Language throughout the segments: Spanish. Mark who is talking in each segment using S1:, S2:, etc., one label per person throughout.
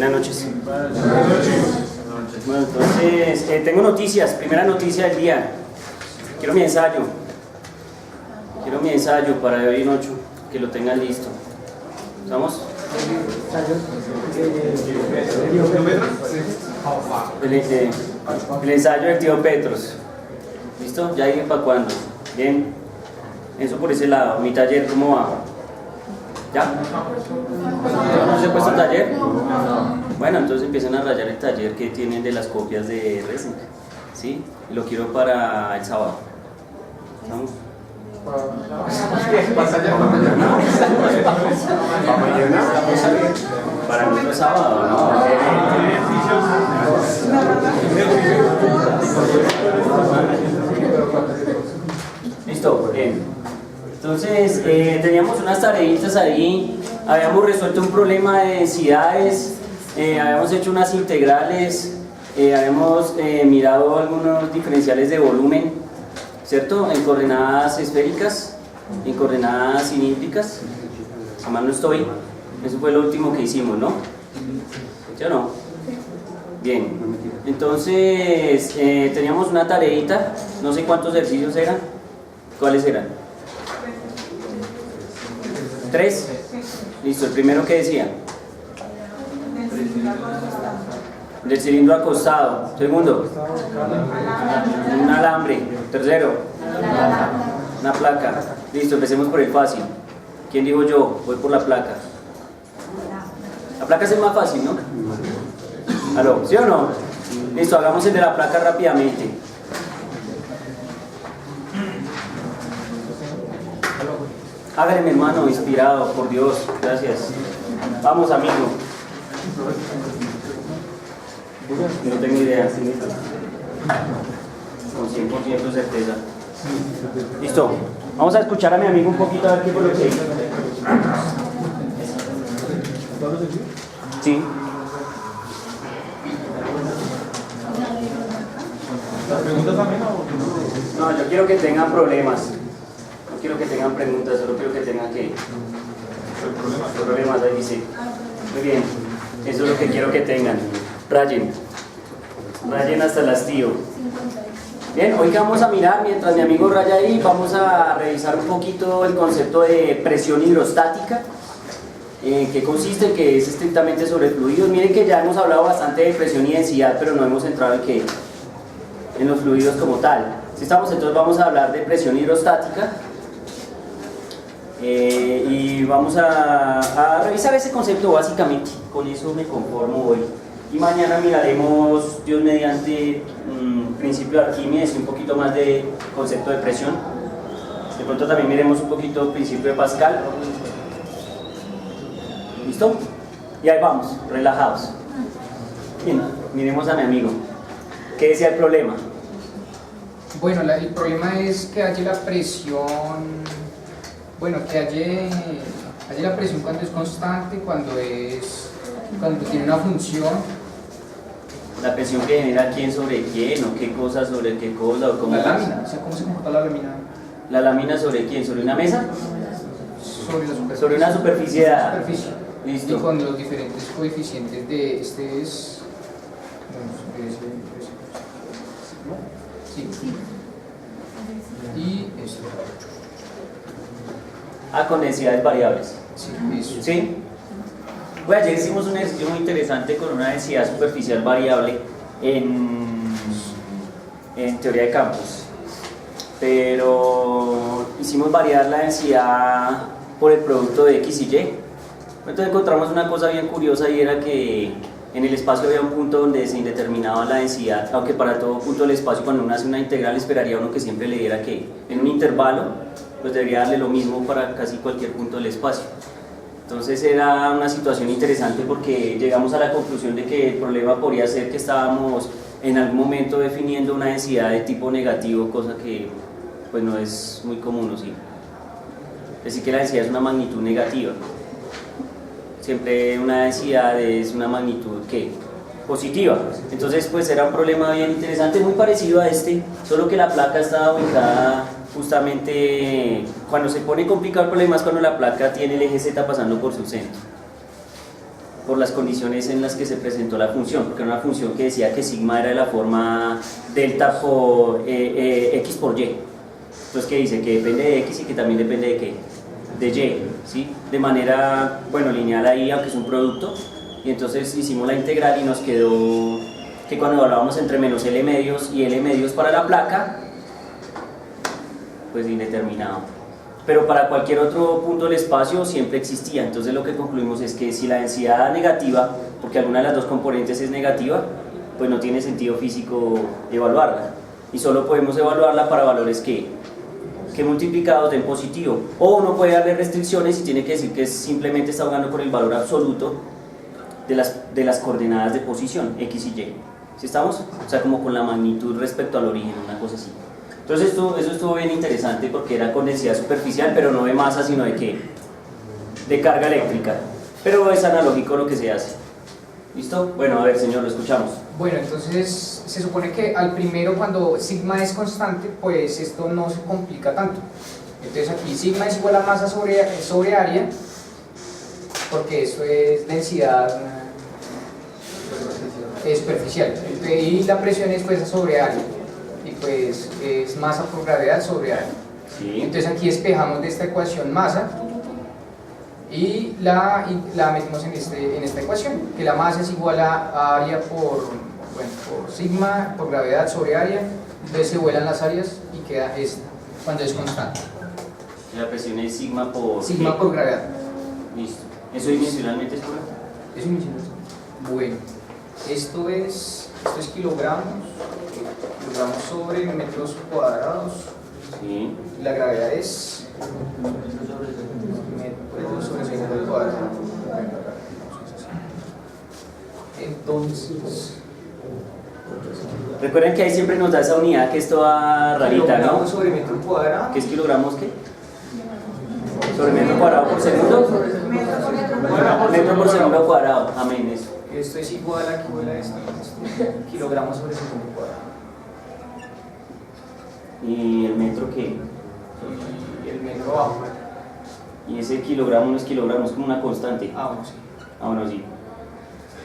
S1: Buenas noches. Bueno, entonces, tengo noticias. Primera noticia del día. Quiero mi ensayo para hoy en 8, que lo tengan listo. ¿Estamos? El ensayo del tío Petros. ¿Listo? ¿Ya dije para cuándo? Bien. Eso por ese lado. Mi taller, ¿cómo va? ¿Ya? ¿No se ha puesto taller? Bueno, entonces empiezan a rayar el taller que tienen de las copias de Resnick, ¿sí? Y lo quiero para el sábado. ¿Estamos? Para mí no es sábado, ¿no? Listo, bien. Entonces, teníamos unas tareitas ahí, habíamos resuelto un problema de densidades, habíamos hecho unas integrales, habíamos mirado algunos diferenciales de volumen, ¿cierto? En coordenadas esféricas, en coordenadas cilíndricas, si mal no estoy, eso fue lo último que hicimos, ¿no? ¿Sí o no? Bien, entonces teníamos una tareita, no sé cuántos ejercicios eran, ¿cuáles eran? 3. Listo, el primero que decía. Del cilindro acostado. Segundo. Un alambre. Tercero. Una placa. Listo, empecemos por el fácil. ¿Quién dijo yo? Voy por la placa. La placa es el más fácil, ¿no? ¿Aló? ¿Sí o no? Listo, hagamos el de la placa rápidamente. Hágale, mi hermano, inspirado, por Dios, gracias. Vamos, amigo. No tengo idea. Con 100% certeza. Listo. Vamos a escuchar a mi amigo un poquito a ver qué fue lo que hizo. Sí.
S2: ¿Las preguntas también o...?
S1: No, yo quiero que tengan problemas. No quiero que tengan preguntas, solo quiero que tengan que... Problemas, ahí dice. Muy bien, eso es lo que quiero que tengan. Rayen hasta el hastío. Bien, hoy que vamos a mirar, mientras mi amigo raya ahí, vamos a revisar un poquito el concepto de presión hidrostática. ¿Qué consiste? Que es estrictamente sobre fluidos. Miren que ya hemos hablado bastante de presión y densidad, pero no hemos entrado en los fluidos como tal. Si estamos, entonces vamos a hablar de presión hidrostática. Y vamos a revisar ese concepto básicamente. Con eso me conformo hoy. Y mañana miraremos, Dios mediante, principio de Arquímedes y un poquito más de concepto de presión. De pronto también miremos un poquito principio de Pascal. ¿Listo? Y ahí vamos, relajados. Bien, miremos a mi amigo. ¿Qué decía el problema?
S3: Bueno, el problema es que haya la presión, que haya la presión cuando es constante, cuando tiene una función.
S1: La presión que genera quién sobre quién, o qué cosa sobre qué cosa, o cómo...
S3: La lámina, o sea, ¿cómo se comporta la lámina?
S1: ¿La lámina sobre quién? ¿Sobre una mesa?
S3: Sobre la superficie.
S1: Sobre una superficie dada.
S3: Listo. Y con los diferentes coeficientes de este es... Sí. Y esto.
S1: Con densidades variables.
S3: Sí, eso.
S1: ¿Sí? Bueno, ayer hicimos un ejercicio muy interesante con una densidad superficial variable en teoría de campos. Pero hicimos variar la densidad por el producto de X y Y. Entonces encontramos una cosa bien curiosa y era que en el espacio había un punto donde se indeterminaba la densidad, aunque para todo punto del espacio cuando uno hace una integral esperaría uno que siempre le diera que en un intervalo pues debería darle lo mismo para casi cualquier punto del espacio. Entonces era una situación interesante porque llegamos a la conclusión de que el problema podría ser que estábamos en algún momento definiendo una densidad de tipo negativo, cosa que pues no es muy común, ¿sí? Es decir, que la densidad es una magnitud negativa. Siempre una densidad es una magnitud ¿qué? Positiva. Entonces pues era un problema bien interesante, muy parecido a este, solo que la placa estaba ubicada justamente, cuando se pone complicado el problema es cuando la placa tiene el eje Z pasando por su centro. por las condiciones en las que se presentó la función, porque era una función que decía que sigma era de la forma delta por x por y. Entonces, ¿qué dice? Que depende de x y que también depende de qué, de y, ¿sí? De manera, bueno, lineal ahí, aunque es un producto, y entonces hicimos la integral y nos quedó que cuando evaluábamos entre menos L medios y L medios para la placa, pues indeterminado. Pero para cualquier otro punto del espacio siempre existía. Entonces lo que concluimos es que si la densidad negativa, porque alguna de las dos componentes es negativa, pues no tiene sentido físico evaluarla. Y solo podemos evaluarla para valores que multiplicados den positivo. O uno puede darle restricciones y tiene que decir que simplemente está jugando con el valor absoluto de las coordenadas de posición, x y y. ¿Sí estamos? O sea, como con la magnitud respecto al origen, una cosa así. Entonces eso estuvo bien interesante porque era con densidad superficial, pero no de masa, sino de ¿qué? De carga eléctrica. Pero es analógico lo que se hace. ¿Listo? Bueno, a ver, señor, lo escuchamos.
S3: Bueno, entonces se supone que al primero, cuando sigma es constante, pues esto no se complica tanto. Entonces aquí sigma es igual a masa sobre área, porque eso es densidad superficial. Y la presión es fuerza sobre área. Y pues es masa por gravedad sobre área.
S1: Sí.
S3: Entonces aquí despejamos de esta ecuación masa y la metemos en esta ecuación, que la masa es igual a área por sigma por gravedad sobre área. Entonces se vuelan las áreas y queda esta cuando es constante.
S1: La presión es sigma por...
S3: Sigma por gravedad.
S1: Listo. ¿Eso dimensionalmente es correcto?
S3: Eso es bueno. Esto es kilogramos sobre metros cuadrados.
S1: Sí.
S3: La gravedad es metros sobre segundo al cuadrado. Entonces,
S1: Recuerden que ahí siempre nos da esa unidad que es toda rarita, ¿no?
S3: kilogramos sobre metro cuadrado.
S1: ¿Qué es kilogramos qué? ¿Sobre metro cuadrado por segundo? Metro por segundo cuadrado, amén, eso.
S3: Esto es igual a esto, kilogramos sobre segundo cuadrado.
S1: ¿Y el metro qué?
S3: Y el metro abajo.
S1: Y ese kilogramo no es kilogramo, es como una constante.
S3: Ah, bueno, sí.
S1: Ah, bueno, sí.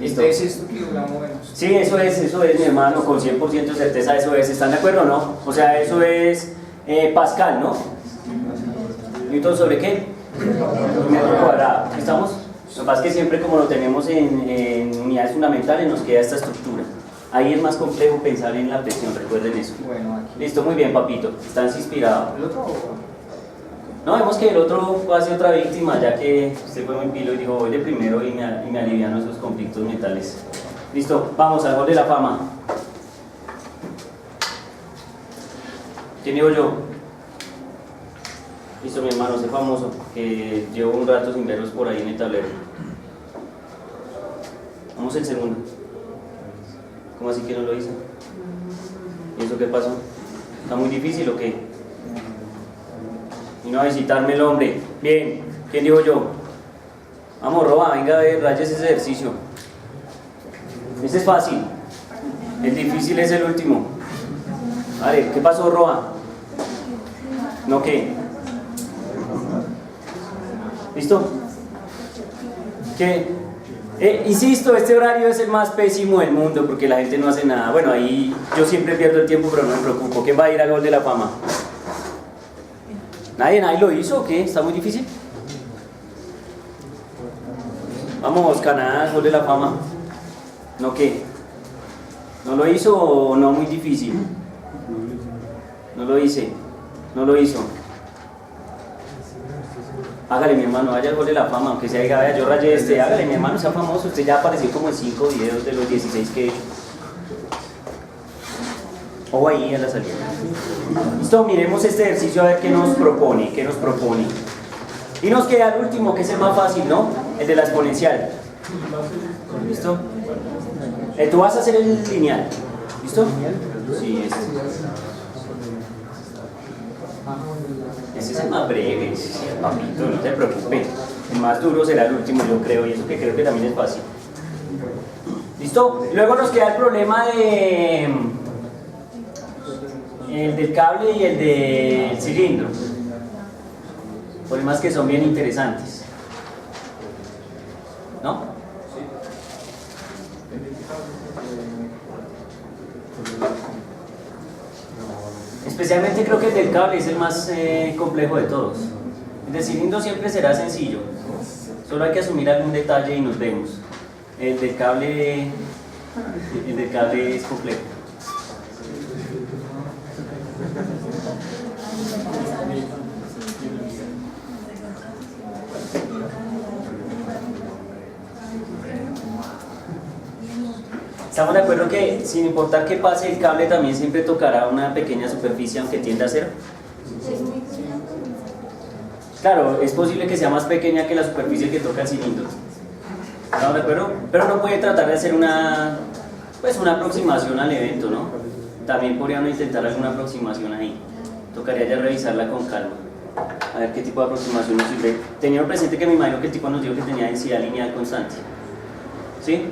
S1: Listo.
S3: Entonces esto kilogramo menos.
S1: Sí, eso es, mi hermano, con 100% de certeza eso es. ¿Están de acuerdo o no? O sea, eso es Pascal, ¿no? ¿Newton sobre qué? Metro cuadrado. ¿Estamos? Lo que pasa es que siempre como lo tenemos en unidades fundamentales nos queda esta estructura. Ahí es más complejo pensar en la presión, recuerden eso.
S3: Bueno, aquí.
S1: Listo, muy bien, papito. ¿Están inspirados?
S3: ¿El otro?
S1: No, vemos que el otro va a ser otra víctima, ya que usted fue muy pilo y dijo, voy de primero y me aliviano esos conflictos mentales. Listo, vamos al Hall de la Fama. ¿Quién digo yo? Listo, mi hermano, sé famoso, que llevo un rato sin verlos por ahí en el tablero. Vamos el segundo. ¿Cómo así que no lo hice? ¿Y eso qué pasó? ¿Está muy difícil o qué? Vino a visitarme el hombre. Bien, ¿quién dijo yo? Vamos, Roba, venga a ver, rayes ese ejercicio. Ese es fácil. El difícil es el último. Vale, ¿qué pasó, Roba? ¿No qué? ¿Listo? ¿Qué? Insisto, este horario es el más pésimo del mundo porque la gente no hace nada. Bueno, ahí yo siempre pierdo el tiempo, pero no me preocupo. ¿Quién va a ir al Hall de la Fama? ¿Nadie lo hizo o qué? ¿Está muy difícil? Vamos, Canadá, Hall de la Fama. ¿No qué? ¿No lo hizo o no muy difícil? No lo hice. No lo hizo. Hágale, mi hermano, vaya al Hall de la Fama, aunque sea, diga, vaya, yo rayé este, hágale, mi hermano, sea famoso, usted ya apareció como en 5 videos de los 16 que he hecho. O ahí a la salida. Listo, miremos este ejercicio a ver qué nos propone, Y nos queda el último, que es el más fácil, ¿no? El de la exponencial. ¿Listo? Tú vas a hacer el lineal. ¿Listo? Sí, ese es el más breve, papito, no te preocupes. El más duro será el último, yo creo, y eso que creo que también es fácil. ¿Listo? Luego nos queda el problema el del cable y el del cilindro. Problemas que son bien interesantes. ¿No? Especialmente creo que el del cable es el más complejo de todos. El del cilindro siempre será sencillo, solo hay que asumir algún detalle y nos vemos. El del cable es complejo. Estamos de acuerdo que sin importar que pase el cable también siempre tocará una pequeña superficie aunque tienda a cero. Claro, es posible que sea más pequeña que la superficie que toca el cilindro. ¿Estamos de acuerdo? Pero no puede tratar de hacer una aproximación al evento, ¿no? También podría uno intentar alguna aproximación ahí. Tocaría ya revisarla con calma. A ver qué tipo de aproximación nos sirve. Teniendo presente que me imagino que el tipo nos dijo que tenía densidad lineal constante. ¿Sí?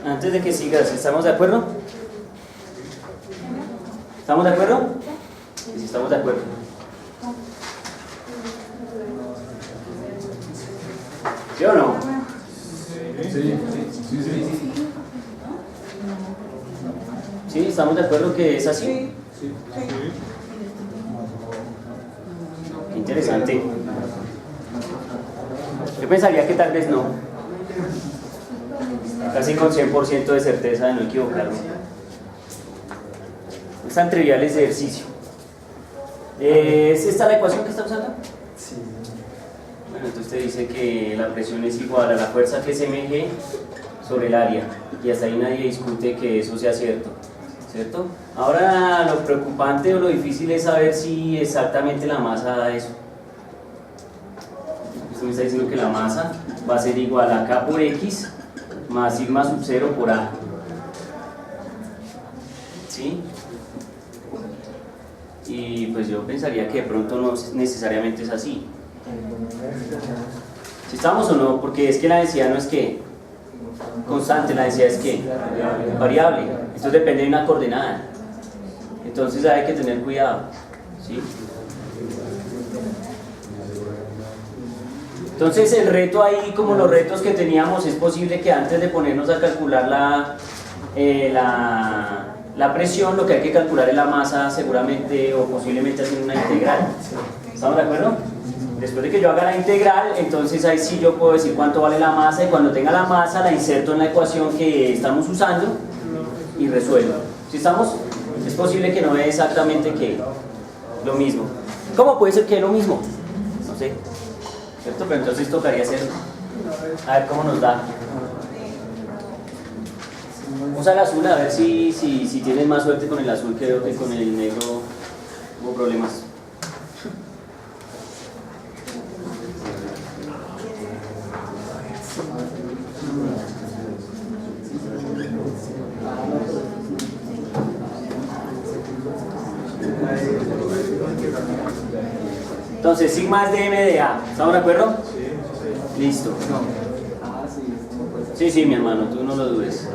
S1: Antes de que sigas, ¿estamos de acuerdo? ¿Estamos de acuerdo? Sí, estamos de acuerdo. ¿Sí o no? Sí, ¿estamos de acuerdo que es así? Qué interesante. Yo pensaría que tal vez no. Casi con 100% de certeza de no equivocarme. Es tan trivial ese ejercicio. ¿Es esta la ecuación que está usando?
S4: Sí.
S1: Bueno, entonces te dice que la presión es igual a la fuerza que es mg sobre el área. Y hasta ahí nadie discute que eso sea cierto. ¿Cierto? Ahora lo preocupante o lo difícil es saber si exactamente la masa da eso. Usted me está diciendo que la masa va a ser igual a K por X más sigma sub 0 por A. ¿Sí? Y pues yo pensaría que de pronto no necesariamente es así. ¿Si estamos o no? Porque es que la densidad no es que constante, la densidad es que variable. Esto depende de una coordenada. Entonces hay que tener cuidado. ¿Sí? Entonces el reto ahí, como los retos que teníamos, es posible que antes de ponernos a calcular la presión, lo que hay que calcular es la masa seguramente o posiblemente haciendo una integral. ¿Estamos de acuerdo? Después de que yo haga la integral, entonces ahí sí yo puedo decir cuánto vale la masa y cuando tenga la masa la inserto en la ecuación que estamos usando y resuelvo. ¿Sí estamos? Es posible que no vea exactamente que lo mismo. ¿Cómo puede ser que es lo mismo? No sé. ¿Cierto? Pero entonces tocaría hacerlo. A ver cómo nos da. Usa el azul a ver si tienes más suerte con el azul que con el negro hubo problemas. Entonces, sigma es de m de a. ¿Estamos de acuerdo? Listo. Sí, mi hermano, tú no lo dudes.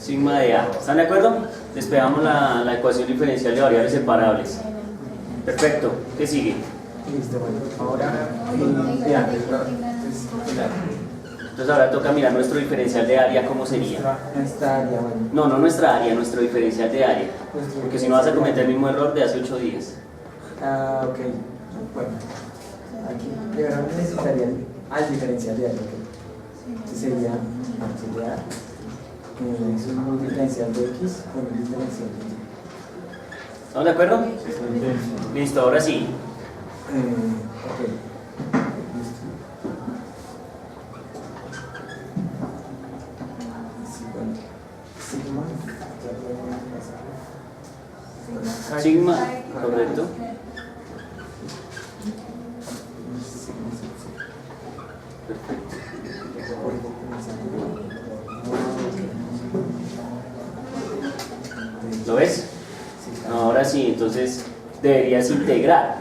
S1: Sigma de a. ¿Están de acuerdo? Despejamos la ecuación diferencial de variables separables. Perfecto. ¿Qué sigue?
S4: Listo, bueno. Ahora, ya,
S1: entonces ahora toca mirar nuestro diferencial de área, ¿cómo sería?
S4: nuestra área, bueno.
S1: No nuestra área, nuestro diferencial de área. Porque si no vas a cometer el mismo error de hace 8 días.
S4: Ah, ok. Bueno, aquí de verdad necesitaría el diferencial de área, ok. Este sería es un diferencial de x con un diferencial de y.
S1: ¿Estamos de acuerdo? Listo, ahora sí.
S4: Ok. Sí, bueno. Sigma, ya podemos pasar.
S1: Sigma, correcto. ¿Lo ves? Ahora sí, entonces deberías integrar,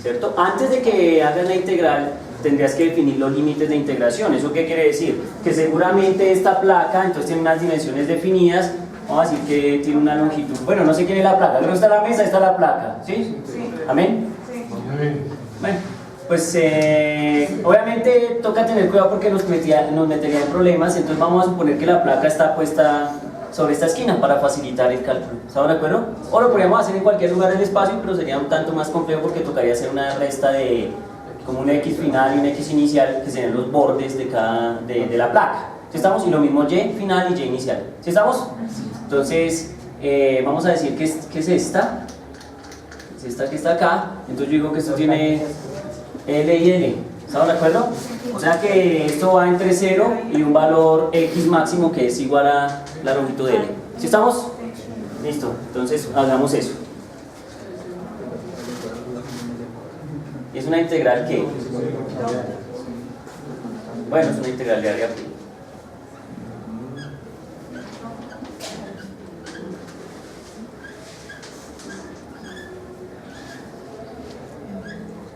S1: ¿cierto? Antes de que hagas la integral, tendrías que definir los límites de integración. ¿Eso qué quiere decir? Que seguramente esta placa, entonces tiene unas dimensiones definidas, vamos a decir que tiene una longitud. Bueno, no sé quién es la placa, pero está la mesa, está la placa, ¿sí?
S5: Sí.
S1: ¿Amén?
S5: Sí.
S1: Bueno, pues obviamente toca tener cuidado porque nos metería en problemas, entonces vamos a suponer que la placa está puesta sobre esta esquina para facilitar el cálculo. ¿Estamos de acuerdo? O lo podríamos hacer en cualquier lugar del espacio, pero sería un tanto más complejo porque tocaría hacer una resta de como un X final y un X inicial, que serían los bordes de la placa. ¿Sí estamos? Y lo mismo Y final y Y inicial. ¿Sí estamos? Entonces, vamos a decir que es esta. Es esta que está acá. Entonces yo digo que esto tiene L y L. ¿Estamos de acuerdo? O sea que esto va entre 0 y un valor X máximo que es igual a la longitud de L. ¿Sí estamos? Listo. Entonces hagamos eso. ¿Es una integral qué? Bueno, es una integral de área prima.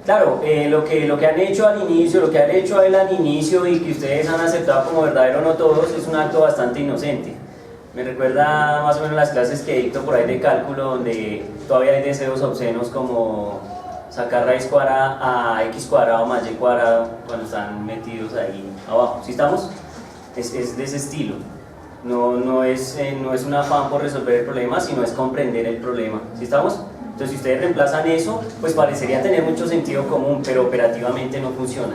S1: Claro, lo que han hecho al inicio, lo que han hecho él al inicio y que ustedes han aceptado como verdadero no todos, es un acto bastante inocente. Me recuerda más o menos las clases que dicto por ahí de cálculo, donde todavía hay deseos obscenos como sacar raíz cuadrada a x cuadrado más y cuadrado cuando están metidos ahí abajo. ¿Sí estamos? Es de ese estilo. No es un afán por resolver el problema, sino es comprender el problema. ¿Sí estamos? Entonces, si ustedes reemplazan eso, pues parecería tener mucho sentido común, pero operativamente no funciona.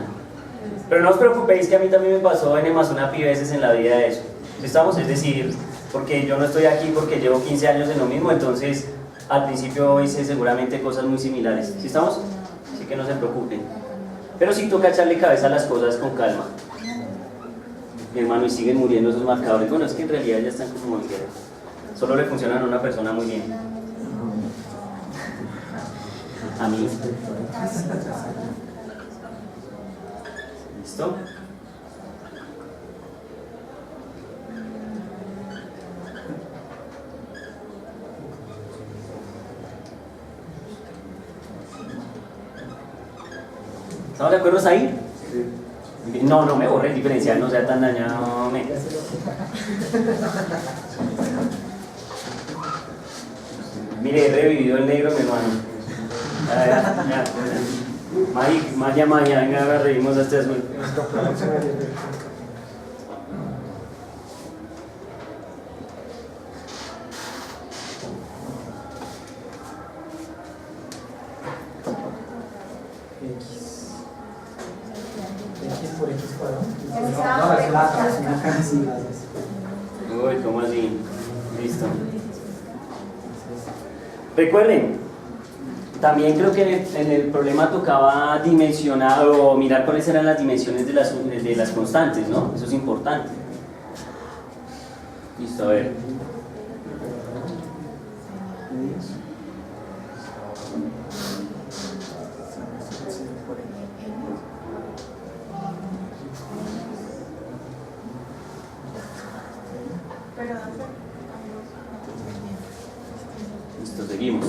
S1: Pero no os preocupéis que a mí también me pasó n+1 veces en la vida eso. ¿Sí estamos? Es decir, porque yo no estoy aquí porque llevo 15 años en lo mismo, entonces al principio hice seguramente cosas muy similares. ¿Sí estamos? Así que no se preocupen. Pero sí toca echarle cabeza a las cosas con calma. Mi hermano, y siguen muriendo esos marcadores. Bueno, es que en realidad ya están como mangueras. Solo le funcionan a una persona muy bien. A mí. ¿Listo? ¿Estamos de acuerdo ahí? No me borre el diferencial, no sea tan dañado. Mire, he revivido el negro, mi hermano. Magia, venga, ahora reímos a este azul.
S4: X por X cuadrado.
S5: No,
S4: Es una caja así, gracias.
S1: Uy, ¿cómo así? Listo. Recuerden, también creo que en el problema tocaba dimensionar o mirar cuáles eran las dimensiones de las constantes, ¿no? Eso es importante. Listo, a ver. Listo, seguimos.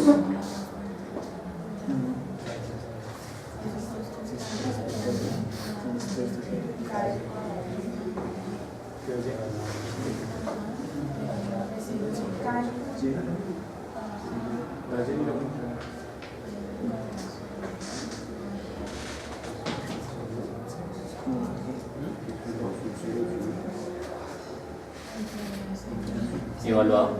S1: Evaluado.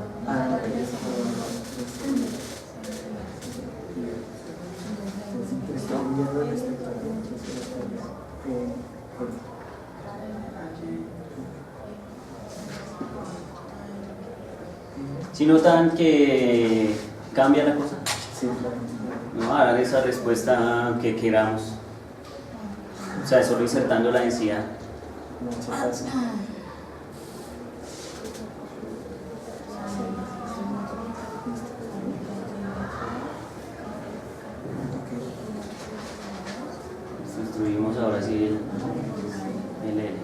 S1: Si notan que cambia la cosa.
S4: Sí, claro.
S1: No va a dar esa respuesta que queramos. O sea, solo insertando la densidad.
S4: No, mucho caso.
S1: Construimos ahora sí el L.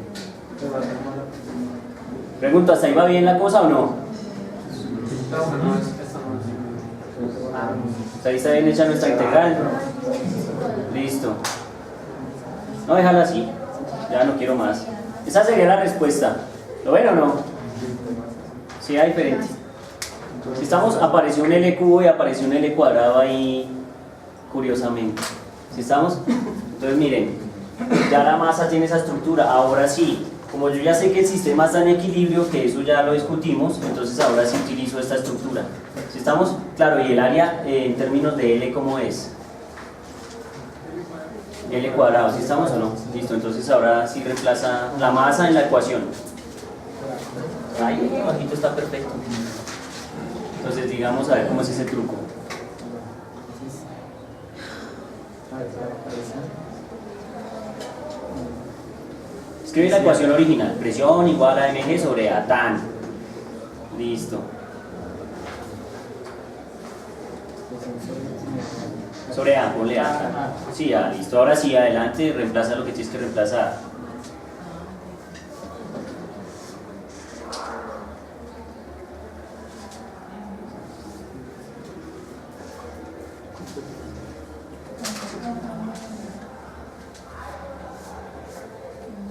S1: Pregunta, ¿hasta ahí va bien la cosa o no? ¿Hasta ahí está bien hecha nuestra integral? Listo. No, déjala así. Ya no quiero más. Esa sería la respuesta. ¿Lo ven o no? Sí, era diferente. Si estamos, apareció un L cubo y apareció un L cuadrado ahí, curiosamente. Si estamos, entonces miren, ya la masa tiene esa estructura. Ahora sí, como yo ya sé que el sistema está en equilibrio, que eso ya lo discutimos, entonces ahora sí utilizo esta estructura. Si estamos, claro, y el área en términos de L, ¿cómo es? L cuadrado, ¿sí estamos o no? Listo, entonces ahora sí reemplaza la masa en la ecuación. Ahí bajito está perfecto. Entonces digamos a ver cómo es ese truco. Escribe la ecuación original, presión igual a mg sobre A tan. Listo. Sobre A, ponle A. Sí, A, listo. Ahora sí, adelante, reemplaza lo que tienes que reemplazar.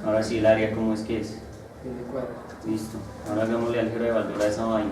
S1: Ahora sí, el área, ¿cómo es que es?
S3: L cuadrado.
S1: Listo. Ahora hagámosle álgebra de Baldor a esa vaina.